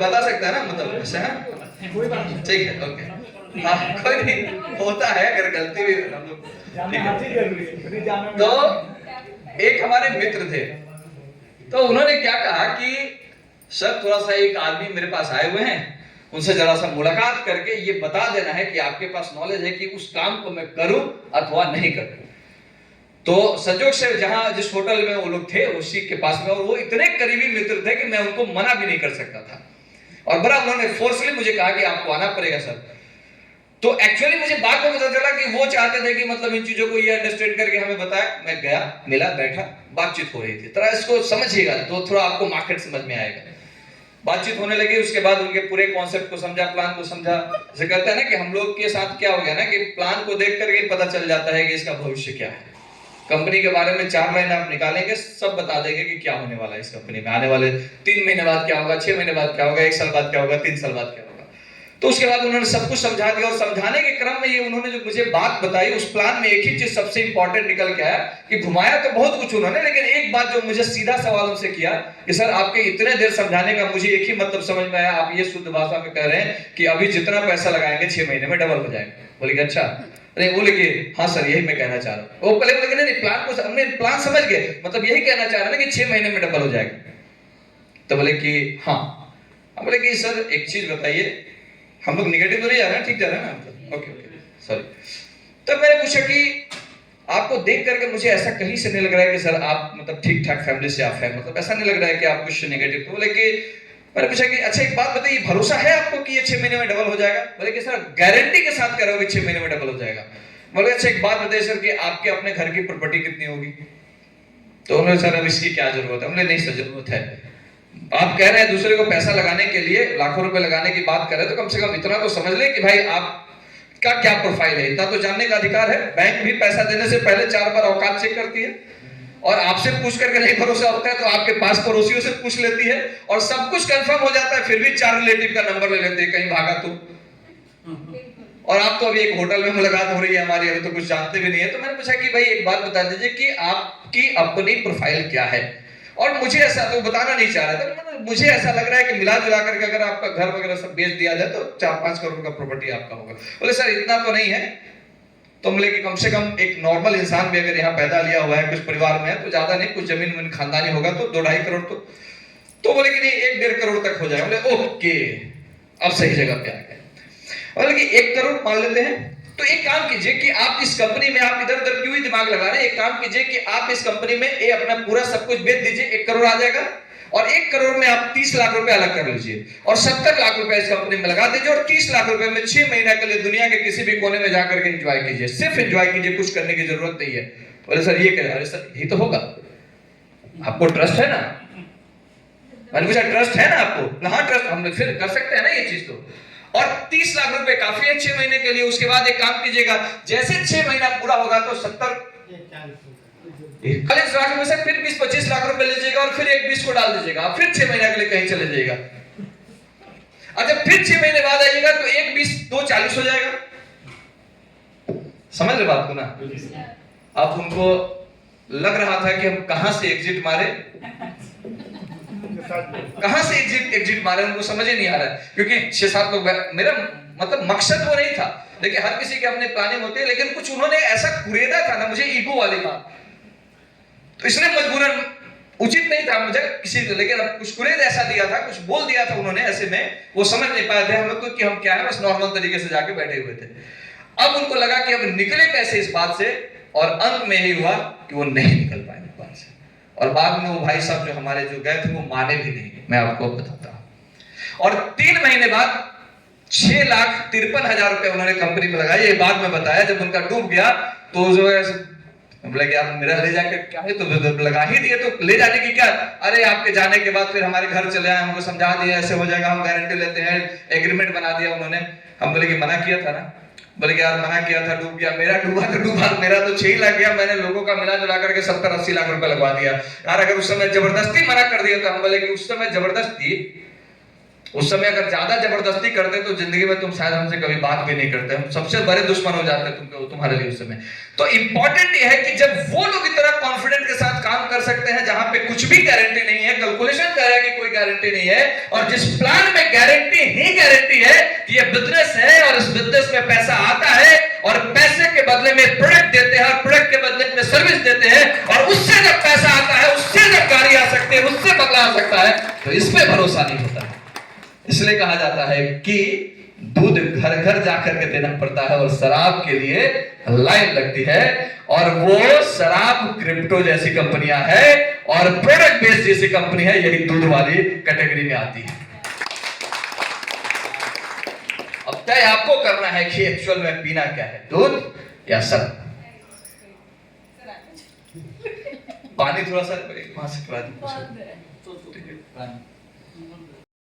बता सकता है ना, मतलब ऐसा है, कोई बात नहीं, ठीक है, ओके, हाँ कोई नहीं, होता है अगर गलती भी हम लोग, ठीक है। तो एक हमारे मित्र थे, तो उन्होंने क्या कहा कि सर थोड़ा सा एक आदमी मेरे पास आए हुए हैं, उनसे जरा सा मुलाकात करके ये बता देना है कि आपके पास नॉलेज है कि उस काम को मैं करूं अथवा नहीं करूं। तो संजोग से जहां जिस होटल में वो लोग थे उसी के पास में, और वो इतने करीबी मित्र थे कि मैं उनको मना भी नहीं कर सकता था, और बड़ा उन्होंने फोर्सली मुझे कहा कि आपको आना पड़ेगा सर। तो एक्चुअली मुझे बाद में पता चला कि वो चाहते थे कि मतलब इन चीजों को ये अंडरस्टैंड करके हमें बताया। मैं गया, मिला, बैठा, बातचीत हो रही थी, तरह इसको समझिएगा तो थोड़ा आपको मार्केट समझ में आएगा। बातचीत होने लगी, उसके बाद उनके पूरे कॉन्सेप्ट को समझा, प्लान को समझा। जैसे कहते हैं ना कि हम लोग के साथ क्या हो गया ना कि प्लान को देख करके पता चल जाता है कि इसका भविष्य क्या है। कंपनी के बारे में 4 महीने आप निकालेंगे, सब बता देंगे कि क्या होने वाला है इस कंपनी में, आने वाले 3 महीने बाद क्या होगा, 6 महीने बाद क्या होगा, 1 साल बाद क्या होगा, 3 साल बाद क्या होगा। तो उसके बाद उन्होंने सब कुछ समझा दिया, और समझाने के क्रम में ये उन्होंने जो मुझे बात बताई, उस प्लान में एक ही चीज सबसे इंपॉर्टेंट निकल के आया कि घुमाया तो बहुत कुछ उन्होंने, लेकिन एक बात जो मुझे सीधा सवाल उनसे किया कि सर आपके इतने देर समझाने का मुझे एक ही मतलब समझ में आया, आप ये शुद्ध भाषा में कह रहे हैं कि अभी जितना पैसा लगाएंगे 6 महीने में डबल हो जाएगा। बोले कि अच्छा, अरे बोले कि हाँ सर यही मैं कहना चाह रहा हूँ। वो पहले बोले कि नहीं प्लान को हमने प्लान समझ गए, मतलब यही कहना चाह रहे हैं कि 6 महीने में डबल हो जाएगा। तो बोले कि हाँ। बोले कि सर एक चीज बताइए, हम लोग निगेटिव तो नहीं जा रहे हैं, ठीक जा रहे हैं ना, ओके ओके सॉरी। तब मैंने पूछा कि आपको देख करके मुझे ऐसा कहीं से नहीं लग रहा है कि सर आप मतलब ठीक ठाक फैमिली से आप हैं, मतलब ऐसा नहीं लग रहा है कि आप कुछ नेगेटिव। तो बोले कि मैंने पूछा कि अच्छा एक बात बताइए, भरोसा है आपको कि ये 6 महीने में डबल हो जाएगा? बोले कि सर गारंटी के साथ कह रहा हूं कि 6 महीने में डबल हो जाएगा। बोले अच्छा एक बात बताइए सर कि आपके अपने घर की प्रॉपर्टी कितनी होगी? तो उन्होंने सर अब इसकी क्या जरूरत है? हमने नहीं सर जरूरत है, आप कह रहे हैं दूसरे को पैसा लगाने के लिए लाखों रुपए लगाने की बात कर रहे हैं, तो कम से कम इतना तो समझ ले कि भाई आपका क्या प्रोफाइल है, इतना तो जानने का अधिकार है। बैंक भी पैसा देने से पहले 4 बार औकात चेक करती है, और आपसे पूछ करके नहीं भरोसा होता है तो आपके पास पड़ोसियों से पूछ लेती है, और सब कुछ कंफर्म हो जाता है, फिर भी 4 रिलेटिव का नंबर ले लेते हैं कहीं भागा तो। और आप तो अभी एक होटल में मुलाकात हो रही है हमारी, अभी तो कुछ जानते भी नहीं है। तो मैंने पूछा कि भाई एक बात बता दीजिए कि आपकी अपनी प्रोफाइल क्या है? और मुझे ऐसा तो बताना नहीं चाह रहा था, मुझे ऐसा लग रहा है कि मिला जुला करके अगर आपका घर वगैरह सब बेच दिया जाए तो 4-5 करोड़ का प्रॉपर्टी आपका होगा। बोले सर इतना तो नहीं है। तो बोले कि कम से कम एक नॉर्मल इंसान भी अगर यहाँ पैदा लिया हुआ है, कुछ परिवार में है, तो ज्यादा नहीं, कुछ जमीन में खानदानी होगा तो 2-2.5 करोड़ तो बोले कि नहीं 1-1.5 करोड़ तक हो जाएगा। बोले ओके, अब सही जगह पे आ गए। बोले कि 1 करोड़ मान लेते हैं, तो एक काम कीजिए कि आप इस कंपनी में, आप इधर उधर क्यों ही दिमाग लगा रहे हैं, एक काम कीजिए कि आप इस कंपनी में ये अपना पूरा सब कुछ बेच दीजिए, 1 करोड़ आ जाएगा, और 1 करोड़ में आप 30 लाख रुपए अलग कर लीजिए, और 70 लाख रुपए इस कंपनी में लगा दीजिए, और 30 लाख रुपए में 6 महीने के लिए दुनिया के किसी भी कोने में जाकर के एंजॉय कीजिए, सिर्फ एंजॉय कीजिए, कुछ करने की जरूरत नहीं है। बोले सर ये क्या? अरे सर यही तो होगा, आपको ट्रस्ट है ना? मैंने पूछा ट्रस्ट है ना आपको? हाँ ट्रस्ट, हम फिर कर सकते हैं ना ये चीज तो। और 30 लाख रुपए काफी है 6 महीने के लिए। उसके बाद एक काम कीजिएगा, जैसे 6 महीना पूरा होगा तो 40 लाख में से फिर 20-25 लाख रुपए लीजिएगा, और फिर एक 20 को डाल दीजिएगा, फिर 6 महीने के लिए कहीं चले जाइएगा। अच्छा फिर 6 महीने बाद आइएगा तो 1 20 2 40 हो जाएगा। समझ रहे बात को ना? अब उनको लग रहा था कि हम कहां से एग्जिट मारे, कहां से एग्जिट मारे, उनको समझ ही नहीं आ रहा है, क्योंकि 6-7 लोग, मेरा मतलब मकसद वो नहीं था, लेकिन हर किसी के अपने प्लानिंग होते हैं, लेकिन कुछ उन्होंने ऐसा कुरेदा था ना मुझे, ईगो वाली बात, तो इसलिए मजबूरन उचित नहीं था मुझे किसी को, लेकिन अब कुछ कुरेद ऐसा दिया था, कुछ बोल दिया था उन्होंने, ऐसे में वो समझ नहीं पाए थे हम लोग कि हम क्या है, बस नॉर्मल तरीके से जाके बैठे हुए थे। अब उनको लगा कि अब निकले कैसे इस बात से, और अंत में यही हुआ कि वो नहीं निकल पाए इस बात से, और बाद में वो भाई साहब जो हमारे जो गए थे वो माने भी नहीं, मैं आपको बताता हूं। और 3 महीने बाद 6,53,000 रुपए उन्होंने कंपनी में लगाए। ये बाद में बताया जब उनका डूब गया तो जो है बोले कि आप मेरा ले जाके क्या है, तो लगा ही दिए तो ले जाने की क्या? अरे आपके जाने के बाद फिर हमारे घर चले आए, हमको समझा दिया ऐसे हो जाएगा, हम गारंटी लेते हैं, एग्रीमेंट बना दिया उन्होंने। हम बोले कि मना किया था ना? बोले कि यार मना किया था, डूब गया। मेरा डूबा तो डूबा, मेरा तो 6 लाख गया, मैंने लोगों का मिला जुला करके 70-80 लाख रुपए लगवा दिया। यार अगर उस समय जबरदस्ती मना कर दिया तो हम बोले कि उस समय जबरदस्ती उस समय अगर ज्यादा जबरदस्ती करते तो जिंदगी में तुम शायद हमसे कभी बात भी नहीं करते, हम सबसे बड़े दुश्मन हो जाते तुम्हारे लिए उस समय। तो इंपॉर्टेंट यह है कि जब वो लोग इतना कॉन्फिडेंट के साथ काम कर सकते हैं जहां पे कुछ भी गारंटी नहीं है, कैलकुलेशन कर रहा है कि कोई गारंटी नहीं है, और जिस प्लान में गारंटी ही गारंटी है कि ये बिजनेस है और इस बिजनेस में पैसा आता है और पैसे के बदले में प्रोडक्ट देते हैं और प्रोडक्ट के बदले में सर्विस देते हैं, और उससे जब पैसा आता है, उससे जब गाड़ी आ सकती है, उससे बदला आ सकता है, तो इसमें भरोसा नहीं होता। इसलिए कहा जाता है कि दूध घर घर जाकर के देना पड़ता है और शराब के लिए लाइन लगती है, और वो शराब क्रिप्टो जैसी कंपनियां है और प्रोडक्ट बेस्ड जैसी कंपनी है, यही दूध वाली कैटेगरी में आती है। अब तय आपको करना है कि एक्चुअल में पीना क्या है, दूध या शराब। पानी थोड़ा सा वहां से करा दो।